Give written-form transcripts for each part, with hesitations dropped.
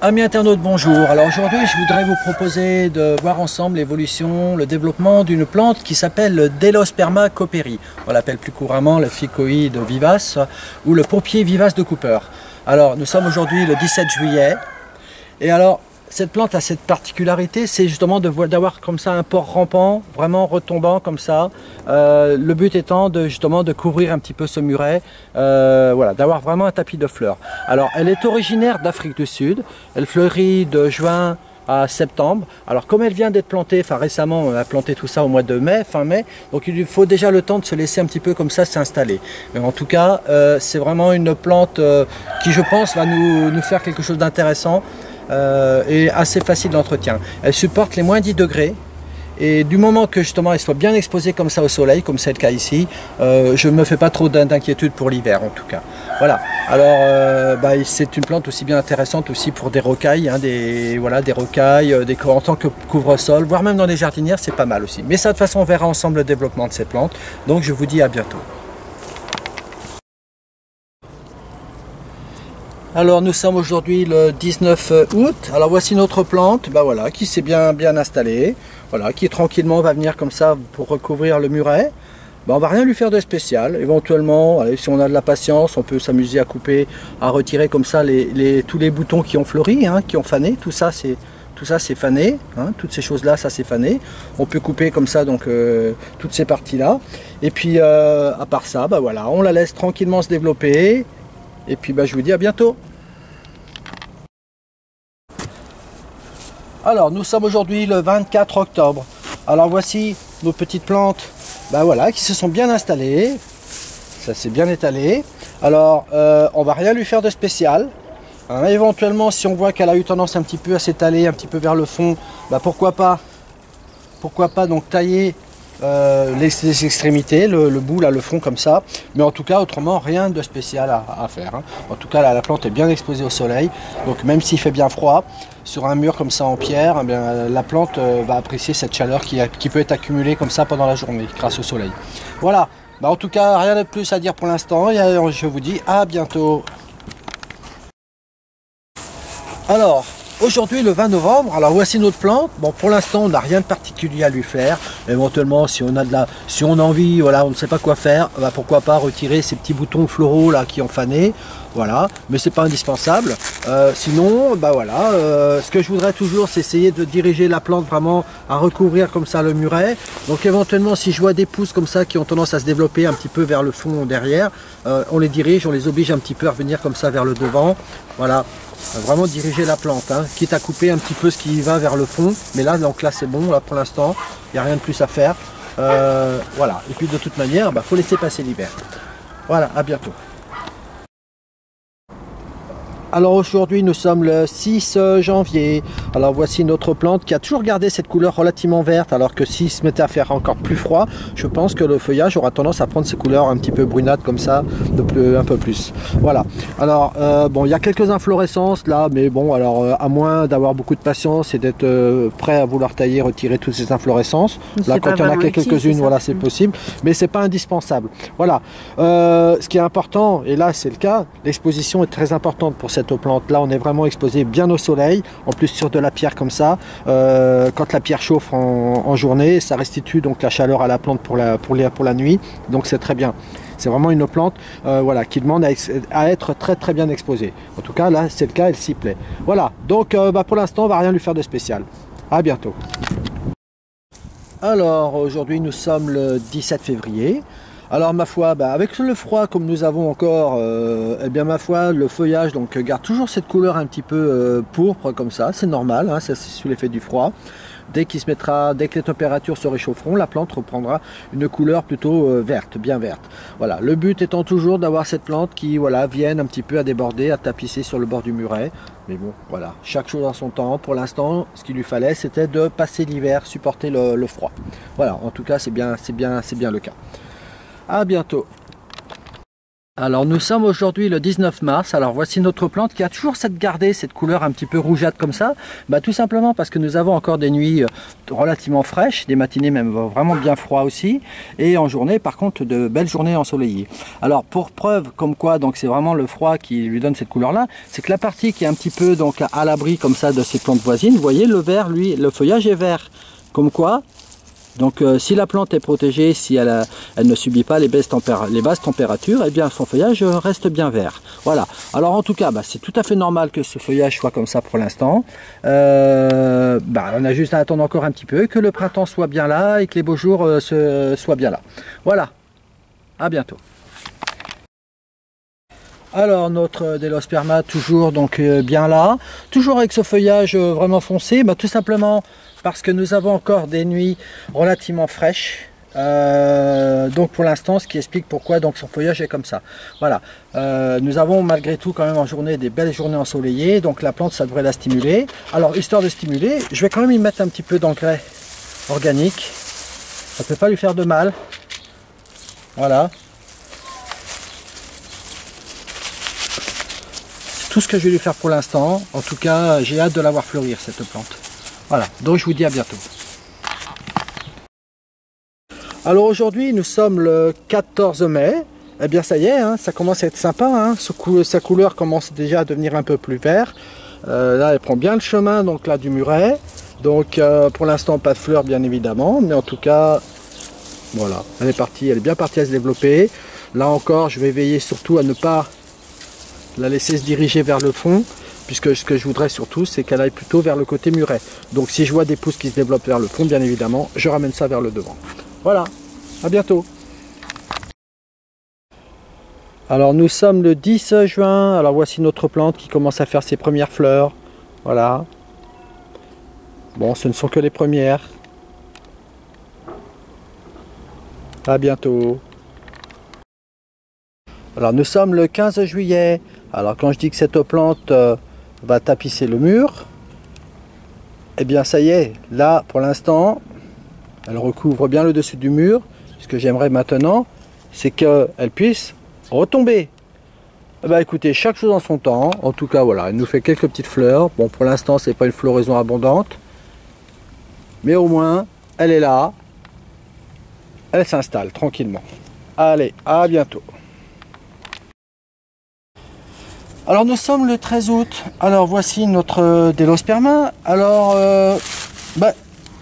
Amis internautes, bonjour. Alors aujourd'hui, je voudrais vous proposer de voir ensemble l'évolution, le développement d'une plante qui s'appelle le Delosperma cooperi. On l'appelle plus couramment le ficoïde vivace ou le pompier vivace de Cooper. Alors nous sommes aujourd'hui le 17 juillet et alors cette plante a cette particularité, c'est justement d'avoir comme ça un port rampant, vraiment retombant comme ça. Le but étant justement de couvrir un petit peu ce muret, voilà, d'avoir vraiment un tapis de fleurs. Alors elle est originaire d'Afrique du Sud, elle fleurit de juin à septembre. Alors comme elle vient d'être plantée, enfin récemment on a planté tout ça au mois de mai, fin mai, donc il lui faut déjà le temps de se laisser un petit peu comme ça s'installer. Mais en tout cas c'est vraiment une plante qui je pense va nous faire quelque chose d'intéressant. Et assez facile d'entretien. Elle supporte les moins 10 degrés et du moment que justement elle soit bien exposée comme ça au soleil, comme c'est le cas ici, je ne me fais pas trop d'inquiétude pour l'hiver en tout cas. Voilà, alors c'est une plante aussi bien intéressante aussi pour des rocailles, hein, des rocailles, en tant que couvre-sol, voire même dans les jardinières, c'est pas mal aussi. Mais ça de toute façon on verra ensemble le développement de ces plantes, donc je vous dis à bientôt. Alors nous sommes aujourd'hui le 19 août, alors voici notre plante voilà, qui s'est bien installée, voilà, qui tranquillement va venir comme ça pour recouvrir le muret. On va rien lui faire de spécial, éventuellement allez, si on a de la patience on peut s'amuser à couper, à retirer comme ça tous les boutons qui ont fleuri, hein, qui ont fané, tout ça c'est fané, hein, toutes ces choses là ça c'est fané. On peut couper comme ça donc toutes ces parties là et puis à part ça voilà, on la laisse tranquillement se développer. Et puis je vous dis à bientôt. Alors nous sommes aujourd'hui le 24 octobre. Alors voici nos petites plantes voilà, qui se sont bien installées. Ça s'est bien étalé. Alors on va rien lui faire de spécial. Hein, éventuellement si on voit qu'elle a eu tendance un petit peu à s'étaler un petit peu vers le fond, pourquoi pas donc tailler les extrémités, le bout là, le fond comme ça, mais en tout cas autrement rien de spécial à faire, hein. En tout cas là, la plante est bien exposée au soleil, donc même s'il fait bien froid sur un mur comme ça en pierre, la plante va apprécier cette chaleur qui peut être accumulée comme ça pendant la journée grâce au soleil. Voilà, en tout cas rien de plus à dire pour l'instant et je vous dis à bientôt. Alors aujourd'hui le 20 novembre, alors voici notre plante. Bon, pour l'instant on n'a rien de particulier à lui faire. Éventuellement si on a envie, voilà, on ne sait pas quoi faire, pourquoi pas retirer ces petits boutons floraux là qui ont fané, voilà, mais c'est pas indispensable. Sinon voilà, ce que je voudrais toujours c'est essayer de diriger la plante vraiment à recouvrir comme ça le muret. Donc éventuellement si je vois des pousses comme ça qui ont tendance à se développer un petit peu vers le fond derrière, on les dirige, on les oblige un petit peu à revenir comme ça vers le devant, voilà. Vraiment diriger la plante, hein, quitte à couper un petit peu ce qui va vers le fond, mais là donc là c'est bon, là pour l'instant il n'y a rien de plus à faire, voilà, et puis de toute manière faut laisser passer l'hiver. Voilà, à bientôt. Alors aujourd'hui nous sommes le 6 janvier, alors voici notre plante qui a toujours gardé cette couleur relativement verte, alors que s'il se mettait à faire encore plus froid, je pense que le feuillage aura tendance à prendre ces couleurs un petit peu brunâtres comme ça, un peu plus. Voilà, alors il y a quelques inflorescences là, mais bon, alors à moins d'avoir beaucoup de patience et d'être prêt à vouloir tailler, retirer toutes ces inflorescences, là quand il y en a quelques-unes, voilà, c'est possible, mais c'est pas indispensable. Voilà, ce qui est important, et là c'est le cas, l'exposition est très importante pour cette plante là, on est vraiment exposé bien au soleil, en plus sur de la pierre comme ça, quand la pierre chauffe en journée, ça restitue donc la chaleur à la plante pour la nuit, donc c'est très bien. C'est vraiment une plante voilà, qui demande à être très bien exposée. En tout cas là c'est le cas, elle s'y plaît. Voilà, donc pour l'instant on va rien lui faire de spécial. À bientôt. Alors aujourd'hui nous sommes le 17 février. Alors ma foi, avec le froid comme nous avons encore, ma foi, le feuillage donc garde toujours cette couleur un petit peu pourpre comme ça, c'est normal, hein, c'est sous l'effet du froid. Dès que les températures se réchaufferont, la plante reprendra une couleur plutôt verte, bien verte. Voilà, le but étant toujours d'avoir cette plante qui vienne un petit peu à déborder, à tapisser sur le bord du muret. Mais bon, voilà, chaque chose en son temps. Pour l'instant, ce qu'il lui fallait, c'était de passer l'hiver, supporter le froid. Voilà, en tout cas, c'est bien le cas. À bientôt. Alors nous sommes aujourd'hui le 19 mars, alors voici notre plante qui a toujours gardé cette couleur un petit peu rougeâtre comme ça, tout simplement parce que nous avons encore des nuits relativement fraîches, des matinées même vraiment bien froides aussi, et en journée par contre de belles journées ensoleillées. Alors pour preuve comme quoi donc c'est vraiment le froid qui lui donne cette couleur là, c'est que la partie qui est un petit peu donc à l'abri comme ça de ces plantes voisines, vous voyez le vert, lui, le feuillage est vert, comme quoi. Donc si la plante est protégée, si elle ne subit pas les basses températures, eh bien son feuillage reste bien vert. Voilà. Alors en tout cas, c'est tout à fait normal que ce feuillage soit comme ça pour l'instant. On a juste à attendre encore un petit peu, que le printemps soit bien là et que les beaux jours soient bien là. Voilà. À bientôt. Alors notre Delosperma toujours donc bien là, toujours avec ce feuillage vraiment foncé, tout simplement parce que nous avons encore des nuits relativement fraîches. Donc pour l'instant, ce qui explique pourquoi donc son feuillage est comme ça. Voilà. Nous avons malgré tout quand même en journée des belles journées ensoleillées, donc la plante ça devrait la stimuler. Alors histoire de stimuler, je vais quand même y mettre un petit peu d'engrais organique. Ça ne peut pas lui faire de mal. Voilà. Tout ce que je vais lui faire pour l'instant. En tout cas, j'ai hâte de la voir fleurir cette plante. Voilà, donc je vous dis à bientôt. Alors aujourd'hui, nous sommes le 14 mai. Eh bien ça y est, ça commence à être sympa. Sa couleur commence déjà à devenir un peu plus vert. Là, elle prend bien le chemin donc là du muret. Donc pour l'instant, pas de fleurs bien évidemment. Mais en tout cas, voilà, elle est bien partie à se développer. Là encore, je vais veiller surtout à ne pas la laisser se diriger vers le fond, puisque ce que je voudrais surtout c'est qu'elle aille plutôt vers le côté muret. Donc si je vois des pousses qui se développent vers le fond, bien évidemment je ramène ça vers le devant. Voilà, à bientôt. Alors nous sommes le 10 juin, alors voici notre plante qui commence à faire ses premières fleurs. Voilà. Bon, ce ne sont que les premières. À bientôt. Alors nous sommes le 15 juillet. Alors quand je dis que cette plante va tapisser le mur, eh bien ça y est, là pour l'instant, elle recouvre bien le dessus du mur. Ce que j'aimerais maintenant, c'est qu'elle puisse retomber. Écoutez, chaque chose en son temps. En tout cas, voilà, elle nous fait quelques petites fleurs. Bon, pour l'instant, c'est pas une floraison abondante. Mais au moins, elle est là. Elle s'installe tranquillement. Allez, à bientôt. Alors nous sommes le 13 août, alors voici notre Delosperma. Alors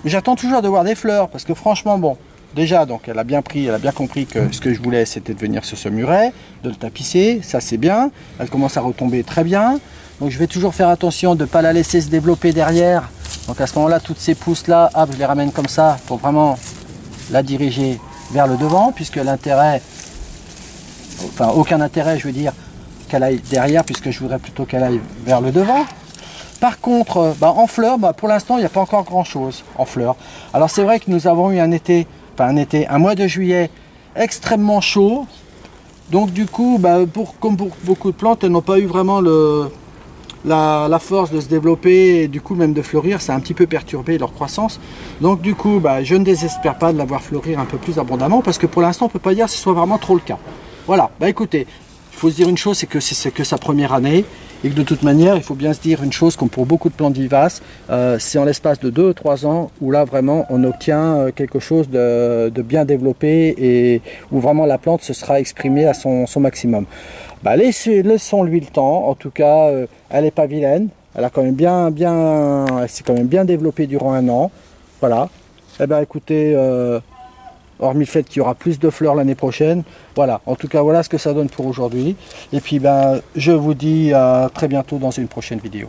j'attends toujours de voir des fleurs parce que franchement bon, déjà donc elle a bien compris que ce que je voulais c'était de venir sur ce muret, de le tapisser, ça c'est bien, elle commence à retomber très bien. Donc je vais toujours faire attention de ne pas la laisser se développer derrière. Donc à ce moment là, toutes ces pousses là, hop, je les ramène comme ça pour vraiment la diriger vers le devant, puisque l'intérêt, enfin aucun intérêt je veux dire, qu'elle aille derrière, puisque je voudrais plutôt qu'elle aille vers le devant. Par contre, en fleurs, pour l'instant, il n'y a pas encore grand chose en fleurs. Alors c'est vrai que nous avons eu un mois de juillet extrêmement chaud. Donc du coup, comme pour beaucoup de plantes, elles n'ont pas eu vraiment la force de se développer et du coup même de fleurir. Ça a un petit peu perturbé leur croissance. Donc du coup, je ne désespère pas de la voir fleurir un peu plus abondamment, parce que pour l'instant, on ne peut pas dire que ce soit vraiment trop le cas. Voilà, écoutez, il faut se dire une chose, c'est que sa première année, et que de toute manière, il faut bien se dire une chose, comme pour beaucoup de plantes vivaces, c'est en l'espace de 2 ou 3 ans où là vraiment on obtient quelque chose de bien développé et où vraiment la plante se sera exprimée à son maximum. Laissons-lui le temps. En tout cas, elle n'est pas vilaine, elle a quand même elle s'est quand même bien développée durant 1 an. Voilà. Écoutez, hormis le fait qu'il y aura plus de fleurs l'année prochaine. Voilà, en tout cas, voilà ce que ça donne pour aujourd'hui. Et puis, je vous dis à très bientôt dans une prochaine vidéo.